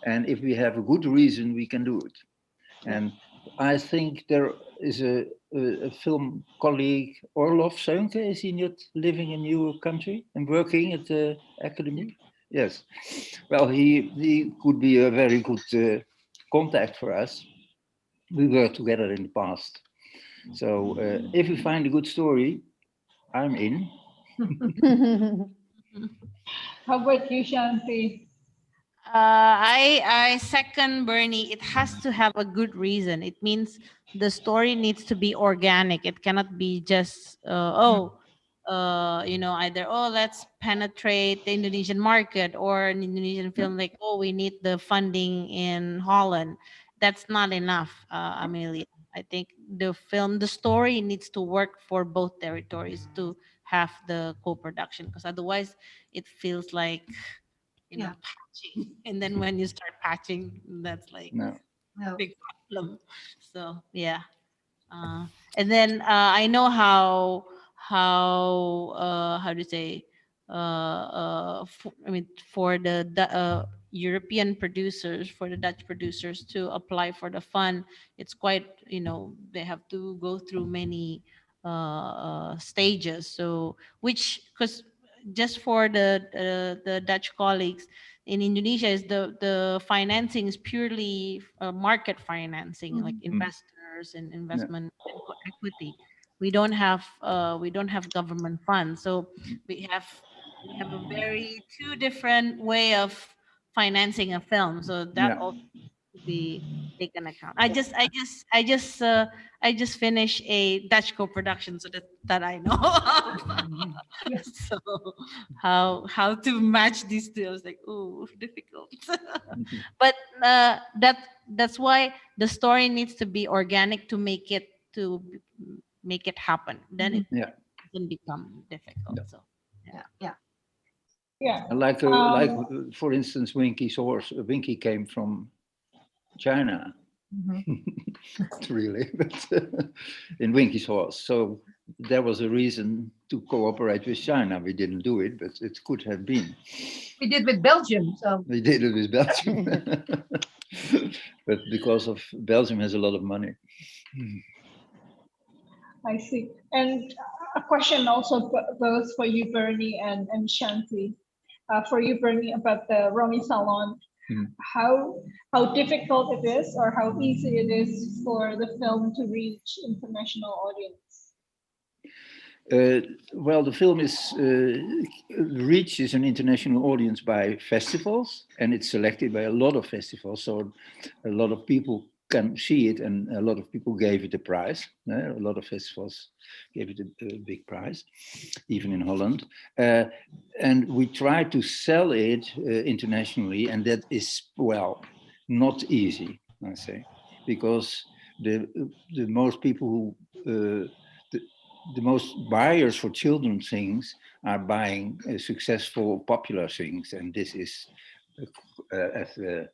And if we have a good reason, we can do it. And I think there is a film colleague, Orlof Seunke, is he not living in your country and working at the academy? Yes. Well, he could be a very good contact for us. We worked together in the past. So if you find a good story, I'm in. How about you, Shanty? I second Burny. It has to have a good reason. It means the story needs to be organic. It cannot be just either let's penetrate the Indonesian market, or an Indonesian film like we need the funding in Holland. That's not enough, Amelia. I think the story needs to work for both territories to have the co-production, because otherwise it feels like patching. And then when you start patching, that's like big problem. So yeah. And then I know how do you say for the European producers, for the Dutch producers to apply for the fund, it's quite, they have to go through many stages. So because just for the Dutch colleagues in Indonesia, is the financing is purely market financing, like investors and investment equity. We don't have government funds, so we have a very two different way of financing a film. So that also to be taken account. I just finished a Dutch co-production, so that I know of. So how to match these two, I was like, oh, difficult. But that's why the story needs to be organic to make it happen. Then it doesn't become difficult. So Yeah. Like for instance, Winky's horse. Winky came from China, really, but in Winky's horse. So there was a reason to cooperate with China. We didn't do it, but it could have been. We did with Belgium. So we did it with Belgium, but because of Belgium has a lot of money. I see. And a question also both for you, Burny and Shanty. For you, Burny, about the Romy Salon. How difficult it is, or how easy it is for the film to reach international audience? Well, the film reaches an international audience by festivals, and it's selected by a lot of festivals, so a lot of people can see it, and a lot of people gave it a prize. A lot of festivals gave it a big prize, even in Holland. And we try to sell it internationally, and that is, well, not easy, I say, because the most people who the most buyers for children's things are buying successful, popular things, and this is, as the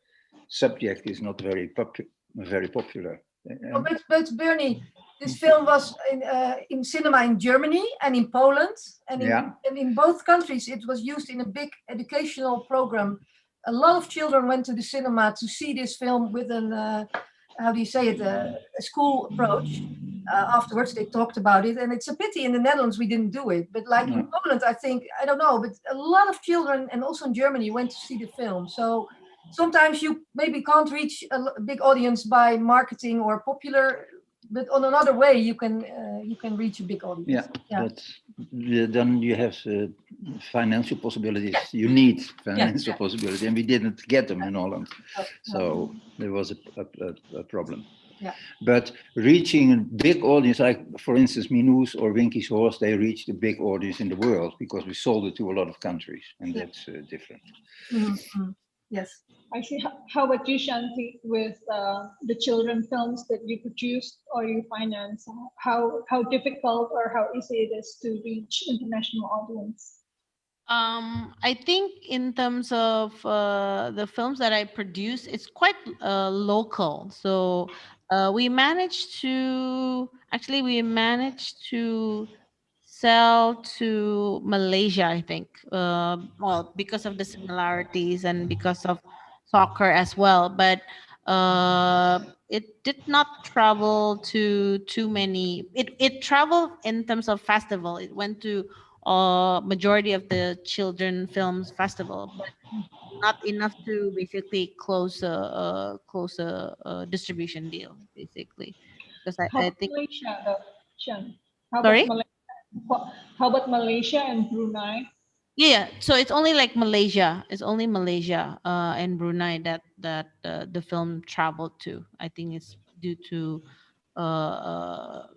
subject is not very popular. But Burny, this film was in cinema in Germany and in Poland, and in both countries it was used in a big educational program. A lot of children went to the cinema to see this film with an how do you say it, a school approach. Afterwards they talked about it, and it's a pity in the Netherlands we didn't do it, but like in Poland, I think, I don't know, but a lot of children, and also in Germany, went to see the film. So sometimes you maybe can't reach a big audience by marketing or popular, but on another way you can reach a big audience. But then you have financial possibilities. You need financial possibilities, and we didn't get them in Holland, so there was a problem. But reaching a big audience, like for instance Minus or Winky's Horse, they reached a big audience in the world because we sold it to a lot of countries, and that's different. Yes. I see. How about you, Shanty, with the children films that you produced or you finance? How difficult or how easy it is to reach international audience? I think in terms of the films that I produce, it's quite local. So we managed to sell to Malaysia, I think. Well, because of the similarities and because of soccer as well. But it did not travel to too many. It traveled in terms of festival. It went to majority of the children films festival, but not enough to basically close a distribution deal, basically. Because I think. Malaysia, though, Shan? How Sorry? about Malaysia? How about Malaysia and Brunei? Yeah, so it's only like Malaysia. It's only Malaysia and Brunei that the film traveled to. I think it's due to a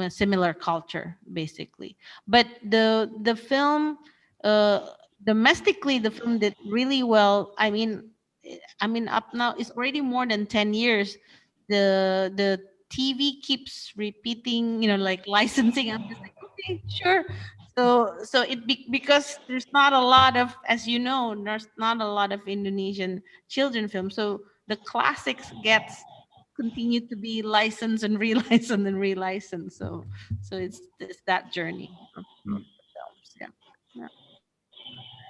similar culture, basically. But the film domestically, the film did really well. I mean, up now it's already more than 10 years. The TV keeps repeating, like licensing. I'm just like, okay, sure. So because there's not a lot of, as you know, there's not a lot of Indonesian children films. So the classics continue to be licensed and relicensed and relicensed. So it's that journey of the films. Yeah.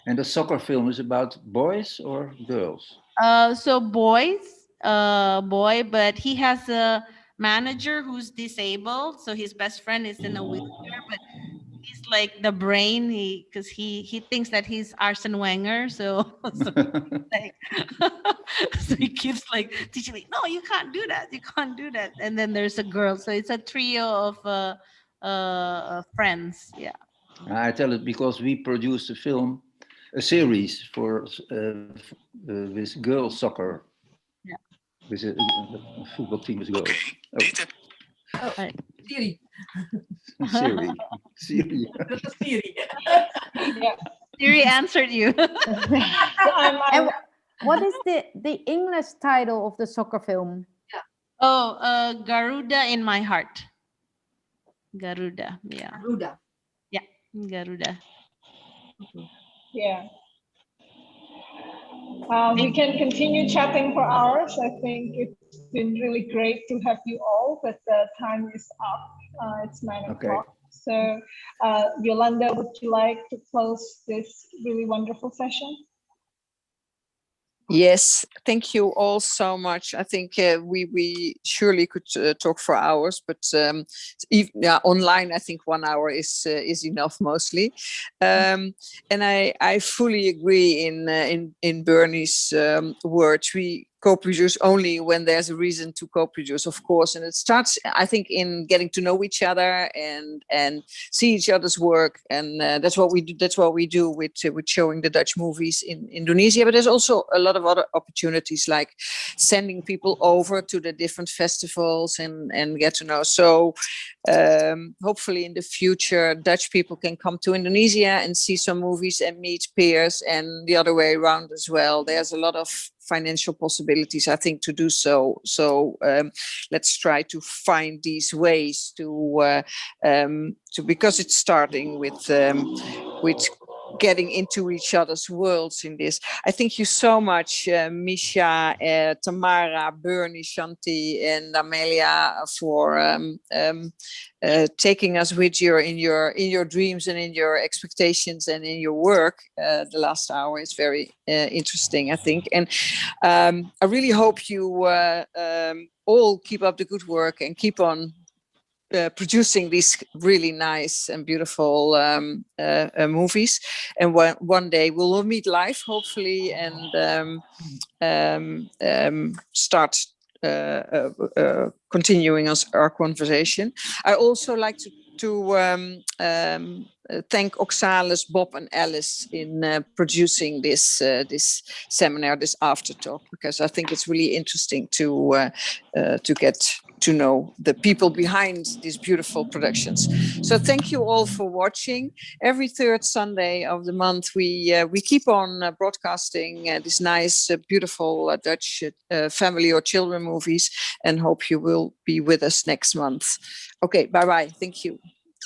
And the soccer film is about boys or girls? So boy, but he has a manager who's disabled. So his best friend is in a wheelchair, but he's like the brain. Because he thinks that he's Arsene Wenger. So like, so he keeps like teaching me, no, you can't do that. You can't do that. And then there's a girl. So it's a trio of friends. Yeah. I tell it because we produced a series for with girls soccer. Yeah. With a football team with girls. Right. Siri. Siri. Siri. Yeah. Siri answered you. And what is the English title of the soccer film? Oh, Garuda in my heart. Garuda, yeah. Garuda. Yeah, Garuda. Yeah. We can continue chatting for hours. I think it's been really great to have you all, but the time is up. It's 9 o'clock. So, Yolanda, would you like to close this really wonderful session? Yes, thank you all so much. I think we surely could talk for hours, but online I think 1 hour is enough mostly. And I fully agree in Burny's words. We co-produce only when there's a reason to co-produce, of course, and it starts, I think, in getting to know each other and see each other's work, and that's what we do. That's what we do with showing the Dutch movies in Indonesia. But there's also a lot of other opportunities, like sending people over to the different festivals and get to know. So hopefully in the future, Dutch people can come to Indonesia and see some movies and meet peers, and the other way around as well. There's a lot of financial possibilities, I think, to do so. So let's try to find these ways to because it's starting with getting into each other's worlds in this. I thank you so much, Mischa, Tamara, Burny, Shanty, and Amelia, for taking us with you in your dreams and in your expectations and in your work. The last hour is very interesting, I think, and I really hope you all keep up the good work and keep on producing these really nice and beautiful movies. And one day we will meet live, hopefully, and start continuing our conversation. I also like to thank Oxalis, Bob, and Alice in producing this seminar, this after talk, because I think it's really interesting to get to know the people behind these beautiful productions. So thank you all for watching. Every third Sunday of the month, we keep on broadcasting these nice, beautiful Dutch family or children movies, and hope you will be with us next month. Okay, bye-bye. Thank you.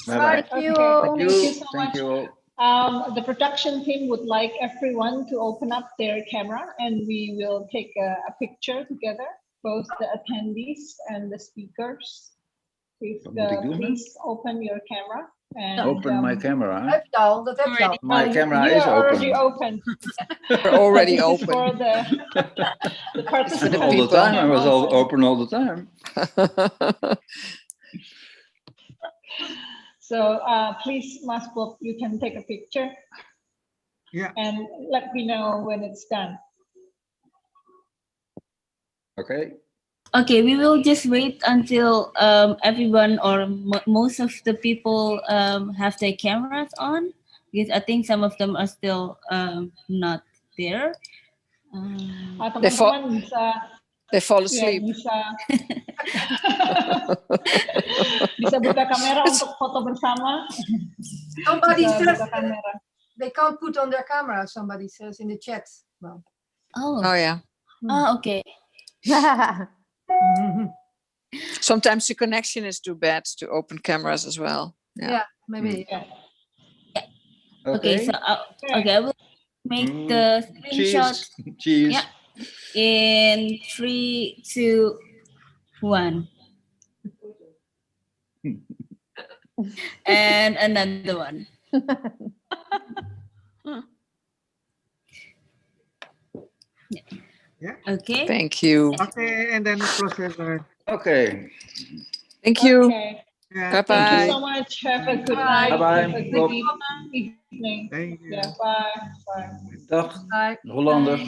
Bye-bye. Thank you. Thank you so Thank much. you all. The production team would like everyone to open up their camera, and we will take a picture together, both the attendees and the speakers. Please, Wat moet ik doen? please open your camera. And, Open my camera. Heb je al, dat heb je al. My camera you is are already open. open. We're already This is open. for the participants. All the time. I was all open all the time. So please, Mas Bob, you can take a picture. Yeah. And let me know when it's done. Okay. Okay, we will just wait until everyone or most of the people have their cameras on, because I think some of them are still not there. Teman-teman bisa, They fall ya, asleep. bisa buka kamera untuk foto bersama. Somebody Bisa says buka kamera. they can't put on their camera, somebody says in the chat. Well. Oh, yeah. Oh, okay. Sometimes the connection is too bad to open cameras as well. Yeah, maybe. Yeah. Okay, so I will make the screenshot. Cheese. Yeah. In 3, 2, 1. And another one. Yeah. Okay. Thank you. Okay, and then process. Okay. Thank you. Okay. Yeah. Thank you Bye-bye. so much. Have a good night. Bye-bye. Have a good Bob. evening. Thank you. Yeah, bye. Bye. Dag, Bye. Hollander.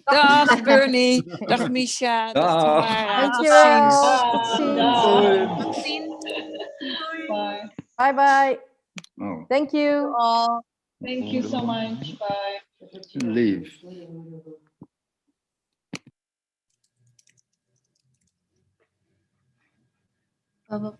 Dag Burny. Dag Mischa. Dag Dag. Tamara. Thank Tot you. ziens. Tot ziens. Bye. Bye bye. Oh, Thank you. Thank you so much. Bye. leave. Bye-bye.